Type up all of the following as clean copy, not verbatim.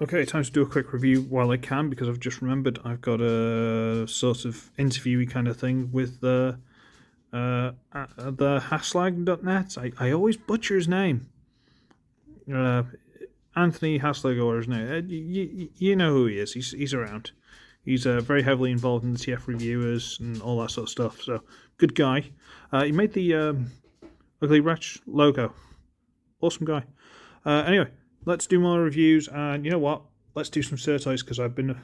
Okay, time to do a quick review while I can, because I've just remembered I've got a sort of interviewy kind of thing with the haslag.net. I always butcher his name. Anthony Haslag, or his name. You know who he is. He's around. He's very heavily involved in the TF reviewers and all that sort of stuff. So, good guy. He made the Uglywretch logo. Awesome guy. Anyway, let's do more reviews, and you know what? Let's do some SirToys, because I've been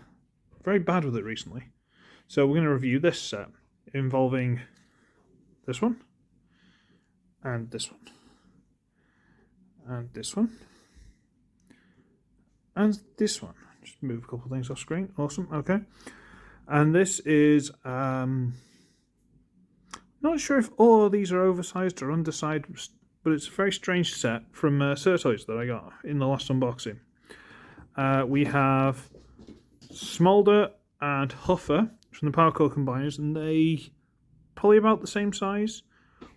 very bad with it recently. So we're going to review this set, involving this one, and this one, and this one, and this one. Just move a couple of things off screen. Awesome, okay. And this is, not sure if all of these are oversized or undersized, but it's a very strange set from SirToys that I got in the last unboxing. We have Smolder and Huffer from the Power Core Combiners, and they probably about the same size.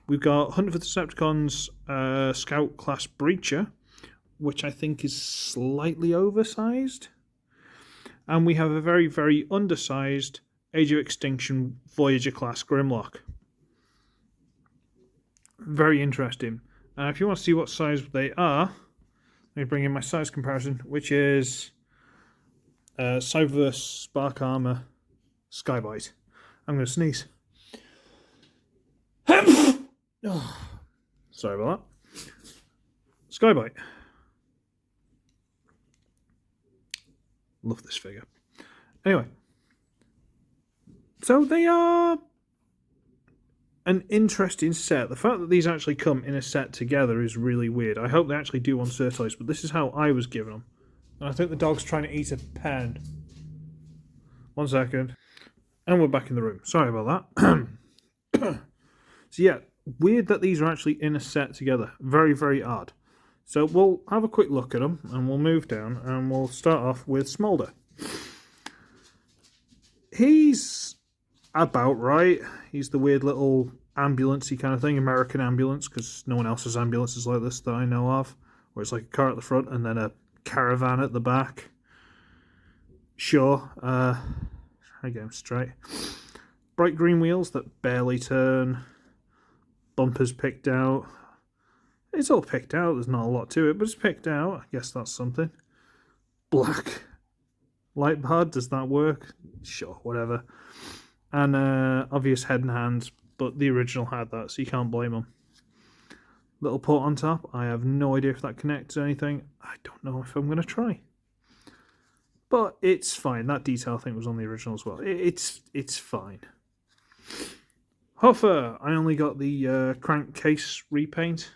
We've got Hunt for the Decepticons Scout Class Breacher, which I think is slightly oversized. And we have a very, very undersized Age of Extinction Voyager Class Grimlock. Very interesting. If you want to see what size they are, let me bring in my size comparison, which is Cyberverse Spark Armor Skybite. I'm going to sneeze. Oh, sorry about that. Skybite. Love this figure. Anyway, so they are an interesting set. The fact that these actually come in a set together is really weird. I hope they actually do on SirToys, but this is how I was given them. And I think the dog's trying to eat a pen. 1 second. And we're back in the room. Sorry about that. So yeah, weird that these are actually in a set together. Very, very odd. So we'll have a quick look at them, and we'll move down, and we'll start off with Smolder. He's about right. He's the weird little ambulance-y kind of thing, American ambulance, because no one else has ambulances like this that I know of, where it's like a car at the front and then a caravan at the back. Sure. I get him straight. Bright green wheels that barely turn. Bumpers picked out. It's all picked out. There's not a lot to it, but it's picked out. I guess that's something. Black light bar. Does that work? Sure, whatever. And obvious head and hands, but the original had that, so you can't blame them. Little port on top. I have no idea if that connects to anything. I don't know if I'm going to try. But it's fine. That detail thing was on the original as well. It's fine. Huffer. I only got the crankcase repaint.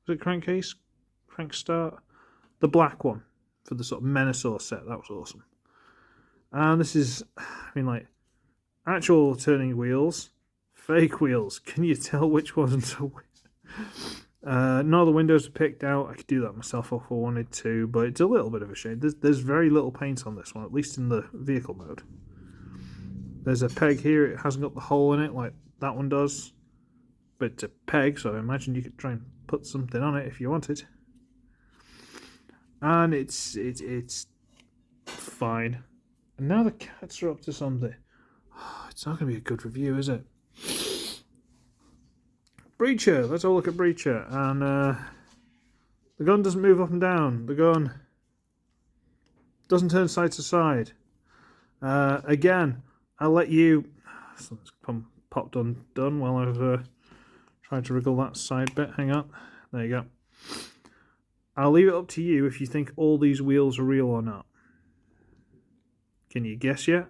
Was it crankcase? Crank start? The black one for the sort of Menasor set. That was awesome. And this is, actual turning wheels, fake wheels. Can you tell which ones are which? None of the windows are picked out. I could do that myself if I wanted to, but it's a little bit of a shame. There's very little paint on this one, at least in the vehicle mode. There's a peg here. It hasn't got the hole in it like that one does, but it's a peg, so I imagine you could try and put something on it if you wanted. And it's fine. And now the cats are up to something. It's not going to be a good review, is it? Breacher. Let's all look at Breacher. And the gun doesn't move up and down. The gun doesn't turn side to side. Again, I'll let you... Something's popped undone while I've tried to wriggle that side bit. Hang on. There you go. I'll leave it up to you if you think all these wheels are real or not. Can you guess yet?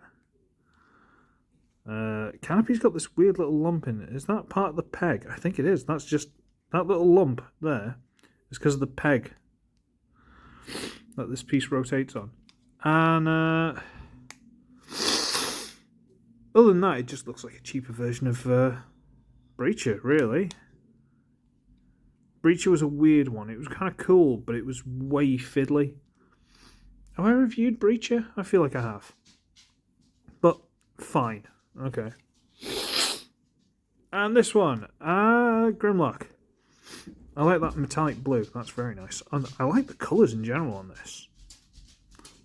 Canopy's got this weird little lump in it. Is that part of the peg? I think it is. That's just... That little lump there is because of the peg that this piece rotates on. And other than that, it just looks like a cheaper version of Breacher, really. Breacher was a weird one. It was kind of cool, but it was way fiddly. Have I reviewed Breacher? I feel like I have. But fine. Okay. And this one, Grimlock. I like that metallic blue. That's very nice. And I like the colours in general on this.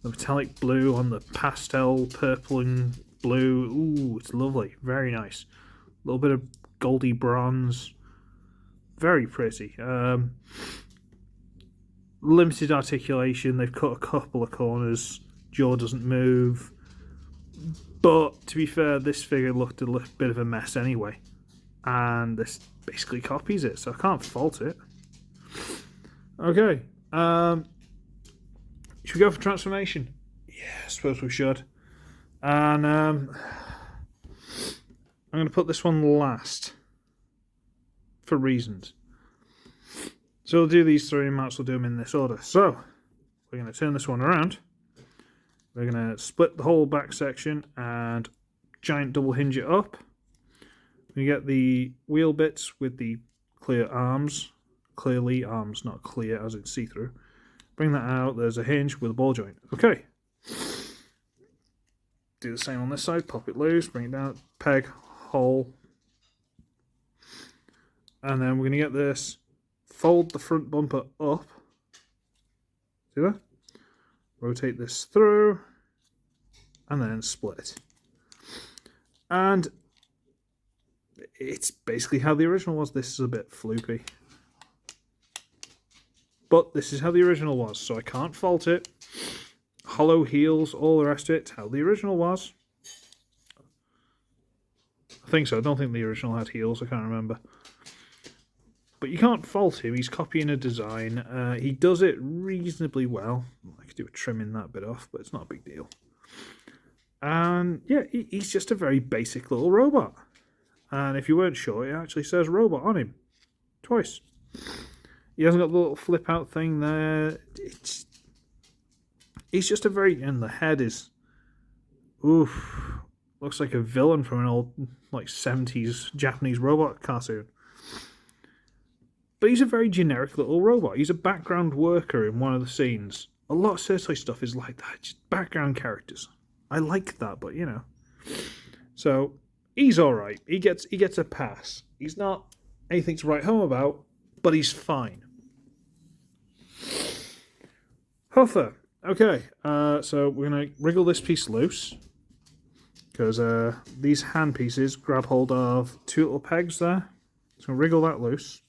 The metallic blue on the pastel purple and blue. Ooh, it's lovely. Very nice. A little bit of goldy bronze. Very pretty. Limited articulation. They've cut a couple of corners. Jaw doesn't move. But to be fair, this figure looked a bit of a mess anyway. And this basically copies it, so I can't fault it. Okay. Should we go for transformation? Yeah, I suppose we should. And I'm going to put this one last. For reasons. So we'll do these three and might as well do them in this order. So, we're going to turn this one around. We're going to split the whole back section and giant double hinge it up. We get the wheel bits with the clear arms. Clearly arms, not clear as in see-through. Bring that out. There's a hinge with a ball joint. Okay. Do the same on this side. Pop it loose. Bring it down. Peg. Hole. And then we're going to get this. Fold the front bumper up. See that? Rotate this through. And then split. And it's basically how the original was. This is a bit floopy. But this is how the original was, so I can't fault it. Hollow heels, all the rest of it, how the original was. I think so. I don't think the original had heels. I can't remember. But you can't fault him. He's copying a design. He does it reasonably well. I could do a trimming that bit off, but it's not a big deal. And yeah, he's just a very basic little robot. And if you weren't sure, it actually says robot on him. Twice. He hasn't got the little flip out thing there. He's just a very... And the head is... Oof. Looks like a villain from an old, like, 70s Japanese robot cartoon. But he's a very generic little robot. He's a background worker in one of the scenes. A lot of SirToys stuff is like that. Just background characters. I like that, but, you know. So, he's alright. He gets a pass. He's not anything to write home about, but he's fine. Huffer. Okay, so we're going to wriggle this piece loose. Because these hand pieces grab hold of two little pegs there. So wriggle that loose.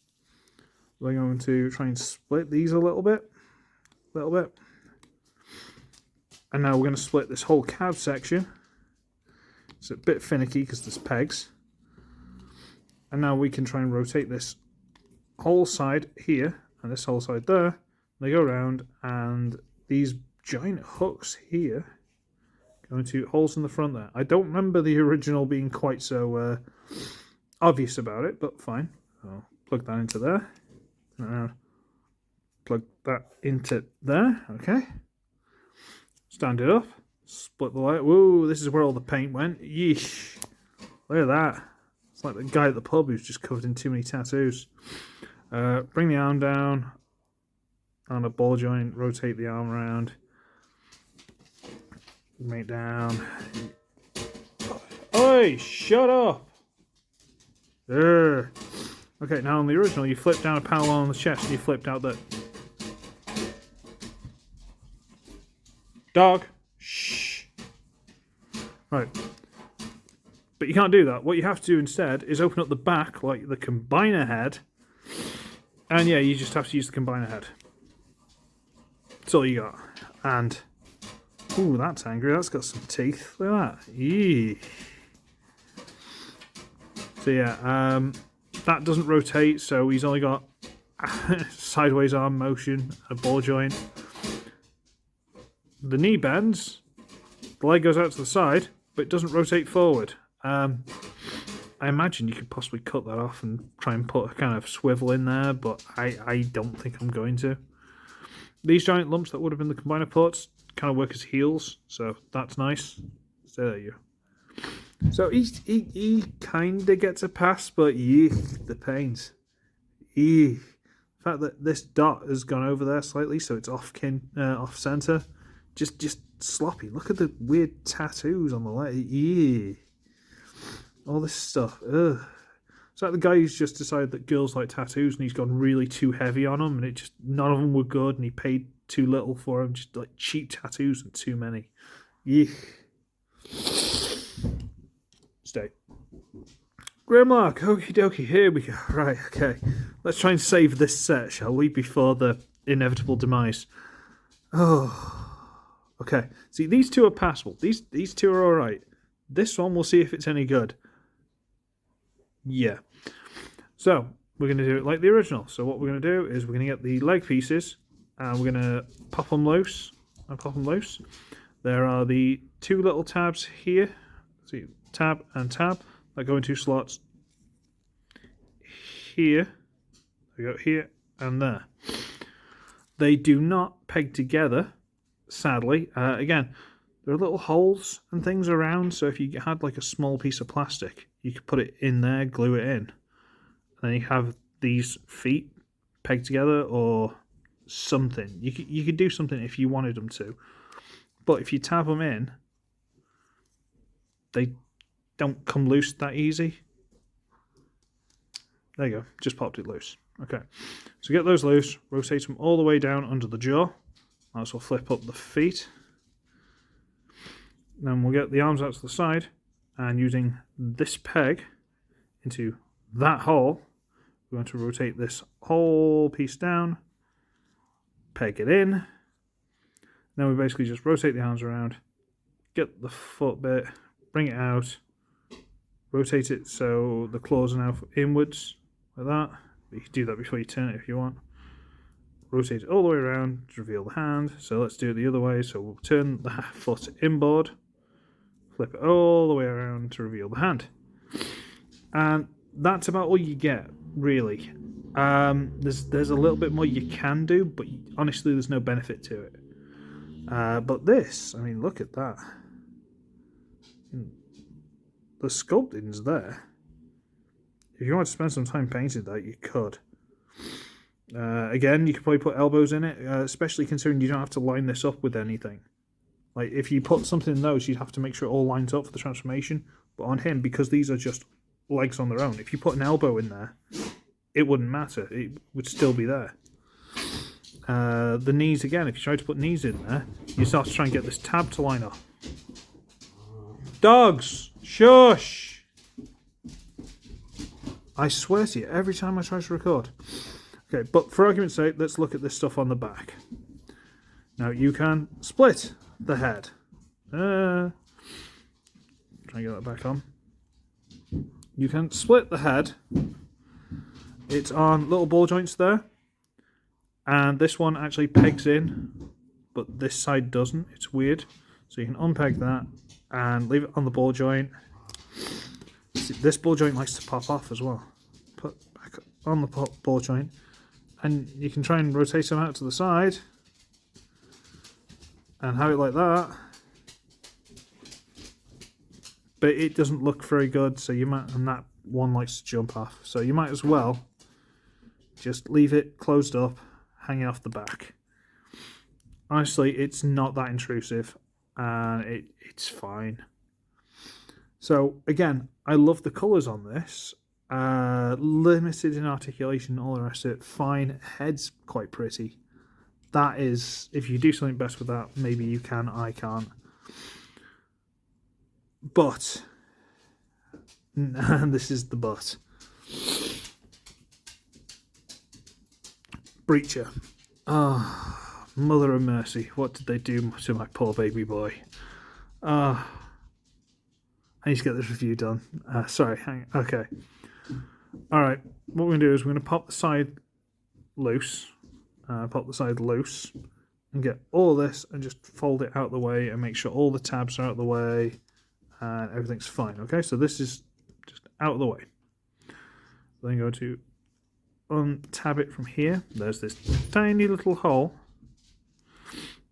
We're going to try and split these a little bit. And now we're going to split this whole cab section. It's a bit finicky because there's pegs. And now we can try and rotate this whole side here and this whole side there. They go around, and these giant hooks here go into holes in the front there. I don't remember the original being quite so obvious about it, but fine. I'll plug that into there. Plug that into there. Okay. Stand it up. Split the light. Whoa, this is where all the paint went. Yeesh. Look at that. It's like the guy at the pub who's just covered in too many tattoos. Bring the arm down on a ball joint. Rotate the arm around. Bring it down. Oi, shut up. There. Okay, now on the original, you flip down a panel on the chest and you flipped out the... Dog. Shh. Right. But you can't do that. What you have to do instead is open up the back, like the combiner head. And yeah, you just have to use the combiner head. That's all you got. And... Ooh, that's angry. That's got some teeth. Look at that. Eee. So yeah, that doesn't rotate, so he's only got sideways arm motion, a ball joint. The knee bends, the leg goes out to the side, but it doesn't rotate forward. I imagine you could possibly cut that off and try and put a kind of swivel in there, but I don't think I'm going to. These giant lumps that would have been the combiner ports kind of work as heels, so that's nice. So there you go. So he kind of gets a pass, but the pains. The fact that this dot has gone over there slightly, so it's off center, just sloppy. Look at the weird tattoos on the leg. All this stuff. Ugh. It's like the guy who's just decided that girls like tattoos, and he's gone really too heavy on them, and none of them were good, and he paid too little for him. Just like cheap tattoos and too many. Yeek. Stay. Grimlock, okie dokie, here we go. Right, okay. Let's try and save this set, shall we, before the inevitable demise. Oh, okay. See, these two are passable. These two are alright. This one, we'll see if it's any good. Yeah. So, we're going to do it like the original. So what we're going to do is we're going to get the leg pieces, and we're going to pop them loose. There are the two little tabs here. See, tab and tab. That go in two slots here. They go here and there. They do not peg together, sadly. Again, there are little holes and things around, so if you had like a small piece of plastic, you could put it in there, glue it in. And then you have these feet pegged together or something. You could do something if you wanted them to. But if you tab them in, they don't come loose that easy. There you go, just popped it loose. Okay, so get those loose, rotate them all the way down under the jaw. Might as well flip up the feet. Then we'll get the arms out to the side, and using this peg into that hole, we're going to rotate this whole piece down, peg it in. Then we basically just rotate the arms around, get the foot bit, bring it out, rotate it so the claws are now inwards, like that. You can do that before you turn it if you want. Rotate it all the way around to reveal the hand. So let's do it the other way. So we'll turn the foot inboard, flip it all the way around to reveal the hand. And that's about all you get, really. There's a little bit more you can do, but honestly there's no benefit to it. But this, I mean, look at that. The sculpting's there. If you want to spend some time painting that, you could. Again, you could probably put elbows in it, especially considering you don't have to line this up with anything. Like, if you put something in those, you'd have to make sure it all lines up for the transformation. But on him, because these are just legs on their own, if you put an elbow in there, it wouldn't matter. It would still be there. The knees, again, if you try to put knees in there, you start to try and get this tab to line up. Dogs! Shush! I swear to you, every time I try to record. Okay, but for argument's sake, let's look at this stuff on the back. Now, you can split the head. Try and get that back on. You can split the head. It's on little ball joints there. And this one actually pegs in, but this side doesn't. It's weird. So you can unpeg that and leave it on the ball joint. See, this ball joint likes to pop off as well. Put back on the ball joint, and you can try and rotate them out to the side and have it like that. But it doesn't look very good, so you might, and that one likes to jump off. So you might as well just leave it closed up, hanging off the back. Honestly, it's not that intrusive, and it's fine. So again, I love the colours on this. Limited in articulation, all the rest of it. Fine. Head's quite pretty. That is, if you do something best with that, maybe you can, I can't. But, and this is the but. Breacher. Ah, mother of mercy. What did they do to my poor baby boy? I need to get this review done. Sorry, hang on. Okay. Alright, what we're going to do is we're going to pop the side loose. And get all this and just fold it out the way and make sure all the tabs are out of the way and everything's fine. Okay, so this is just out of the way. Then go to untab it from here. There's this tiny little hole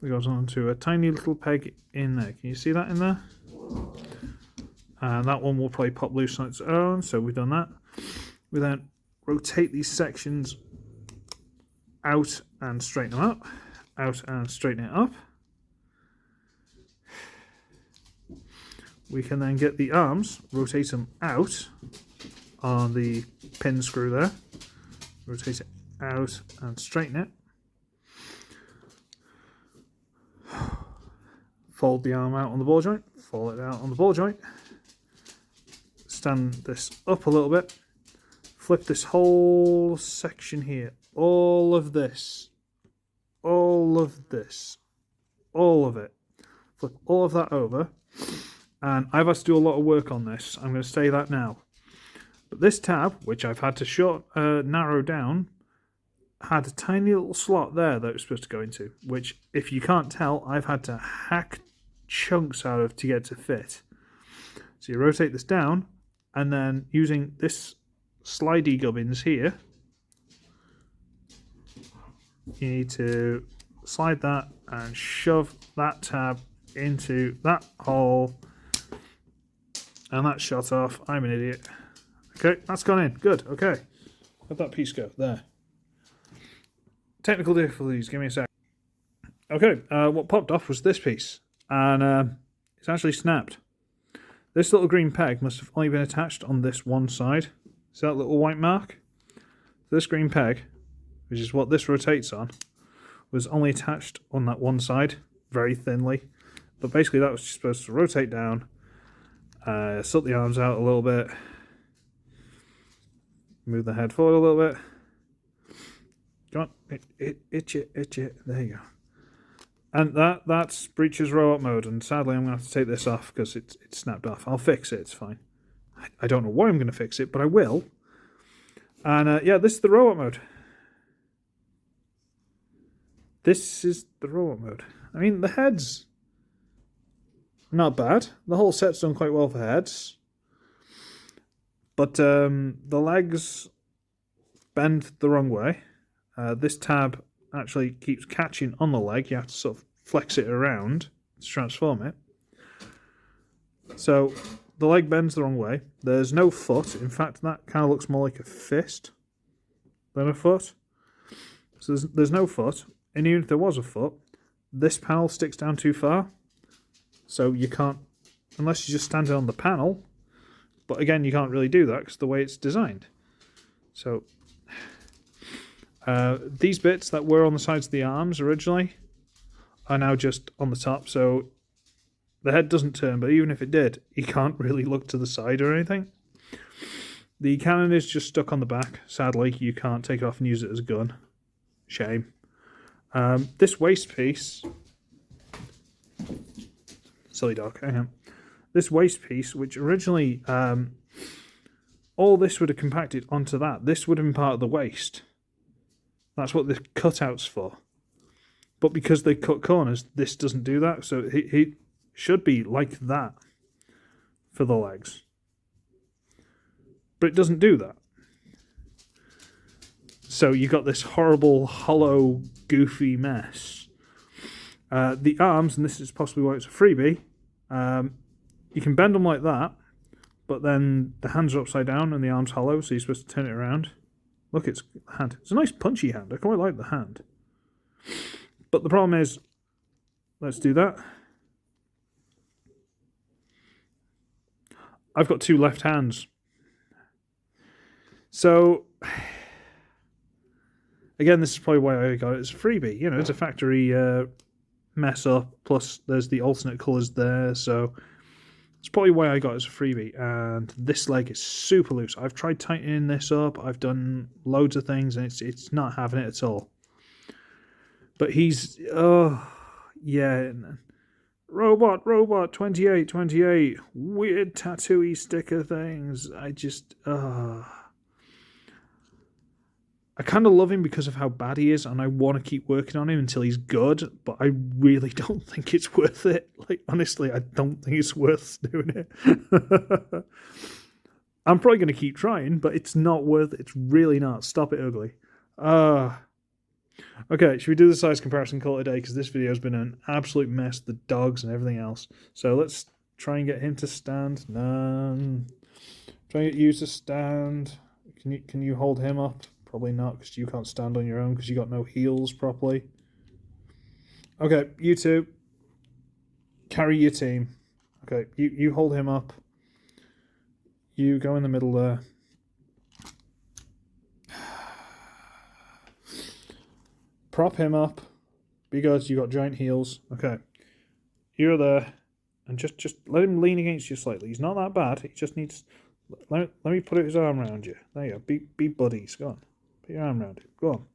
that goes onto a tiny little peg in there. Can you see that in there? And that one will probably pop loose on its own, so we've done that. We then rotate these sections out and straighten them up. Out and straighten it up. We can then get the arms, rotate them out on the pin screw there. Rotate it out and straighten it. Fold the arm out on the ball joint, fold it out on the ball joint, stand this up a little bit, flip this whole section here, all of this, all of this, all of it, flip all of that over, and I've had to do a lot of work on this, I'm going to say that now. But this tab, which I've had to narrow down, had a tiny little slot there that it was supposed to go into, which, if you can't tell, I've had to hack chunks out of to get to fit. So you rotate this down, and then using this slidey gubbins here, you need to slide that and shove that tab into that hole, and that's shot off. I'm an idiot. Okay, that's gone in. Good, okay. Let that piece go. There. Technical difficulties, give me a sec. Okay, what popped off was this piece, and it's actually snapped. This little green peg must have only been attached on this one side. See that little white mark? This green peg, which is what this rotates on, was only attached on that one side, very thinly. But basically that was just supposed to rotate down, sort the arms out a little bit, move the head forward a little bit. Come on, itch it, there you go. And that's Breach's robot mode, and sadly I'm going to have to take this off because it's snapped off. I'll fix it, it's fine. I don't know why I'm going to fix it, but I will. And yeah, this is the robot mode. This is the robot mode. I mean, the head's not bad. The whole set's done quite well for heads. But the legs bend the wrong way. This tab actually keeps catching on the leg. You have to sort of flex it around to transform it. So the leg bends the wrong way. There's no foot. In fact, that kind of looks more like a fist than a foot. So there's no foot. And even if there was a foot, this panel sticks down too far. So you can't, unless you just stand it on the panel. But again, you can't really do that because of the way it's designed. So these bits that were on the sides of the arms originally are now just on the top. So the head doesn't turn, but even if it did, you can't really look to the side or anything. The cannon is just stuck on the back. Sadly, you can't take it off and use it as a gun. Shame. This waist piece... Silly dog, hang on. This waist piece, which originally... all this would have compacted onto that. This would have been part of the waist. That's what the cutout's for. But because they cut corners, this doesn't do that. So it should be like that for the legs. But it doesn't do that. So you've got this horrible, hollow, goofy mess. The arms, and this is possibly why it's a freebie, you can bend them like that, but then the hands are upside down and the arm's hollow, so you're supposed to turn it around. Look, it's the hand. It's a nice punchy hand. I quite like the hand. But the problem is, let's do that. I've got two left hands. So, again, this is probably why I got it as a freebie. You know, it's a factory mess up, plus there's the alternate colours there, so it's probably why I got it as a freebie. And this leg is super loose. I've tried tightening this up. I've done loads of things, and it's not having it at all. But he's, oh, yeah. Robot, 28, weird tattooy sticker things. I just, I kind of love him because of how bad he is, and I want to keep working on him until he's good, but I really don't think it's worth it. Like, honestly, I don't think it's worth doing it. I'm probably going to keep trying, but it's not worth it. It's really not. Stop it, Ugly. Okay, should we do the size comparison call today? Because this video has been an absolute mess, the dogs and everything else. So let's try and get him to stand. None. Try and get you to stand. Can you hold him up? Probably not, because you can't stand on your own because you got no heels properly. Okay, you two. Carry your team. Okay, you hold him up. You go in the middle there. Prop him up. Because you got giant heels. Okay. you're there, and just let him lean against you slightly. He's not that bad. He just needs. Let me put his arm around you. There you go. Be buddies. Go on. Put your arm around him. Go on.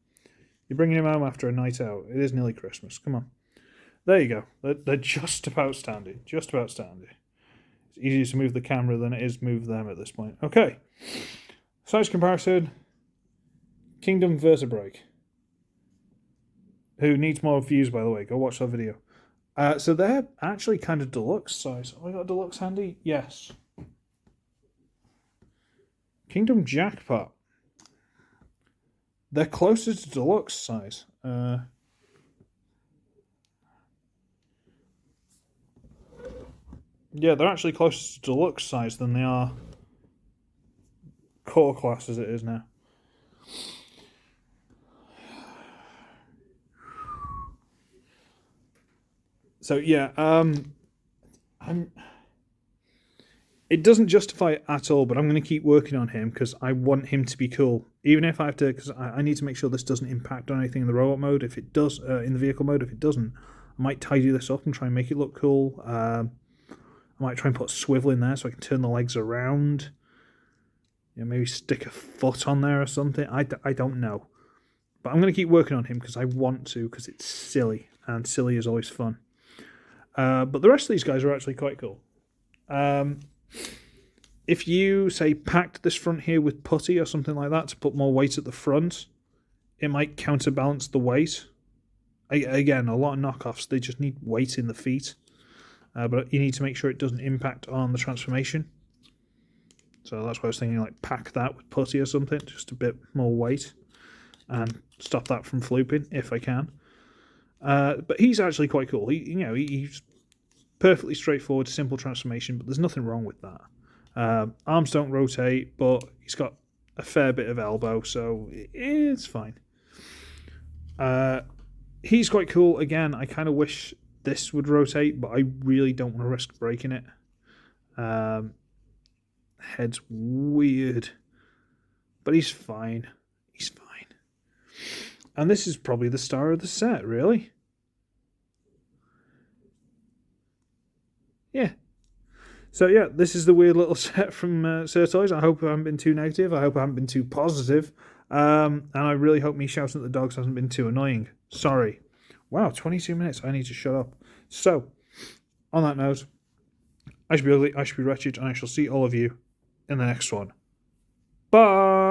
You're bringing him home after a night out. It is nearly Christmas. Come on. There you go. They're just about standing. Just about standing. It's easier to move the camera than it is move them at this point. Okay. Size comparison. Kingdom Vertebrake. Who needs more views, by the way. Go watch that video. So they're actually kind of deluxe size. Have I got a deluxe handy? Yes. Kingdom Jackpot. They're closer to deluxe size. Yeah, they're actually closer to deluxe size than they are core class as it is now. So yeah, it doesn't justify it at all, but I'm going to keep working on him because I want him to be cool. Even if I have to, because I need to make sure this doesn't impact on anything in the robot mode. If it does, in the vehicle mode, if it doesn't, I might tidy this up and try and make it look cool. I might try and put a swivel in there so I can turn the legs around. Yeah, maybe stick a foot on there or something. I don't know. But I'm going to keep working on him because I want to, because it's silly, and silly is always fun. But the rest of these guys are actually quite cool. If you, say, packed this front here with putty or something like that to put more weight at the front, it might counterbalance the weight. Again, a lot of knockoffs, they just need weight in the feet. But you need to make sure it doesn't impact on the transformation. So that's why I was thinking, like, pack that with putty or something, just a bit more weight, and stop that from flooping if I can. But he's actually quite cool. He's perfectly straightforward, simple transformation, but there's nothing wrong with that. Arms don't rotate, but he's got a fair bit of elbow, so it's fine. He's quite cool. Again, I kind of wish this would rotate, but I really don't want to risk breaking it. Head's weird, but he's fine. He's fine. And this is probably the star of the set, really. Yeah. So yeah, this is the weird little set from SirToys. I hope I haven't been too negative. I hope I haven't been too positive. And I really hope me shouting at the dogs hasn't been too annoying. Sorry. Wow, 22 minutes. I need to shut up. So, on that note, I should be ugly, I should be wretched, and I shall see all of you in the next one. Bye!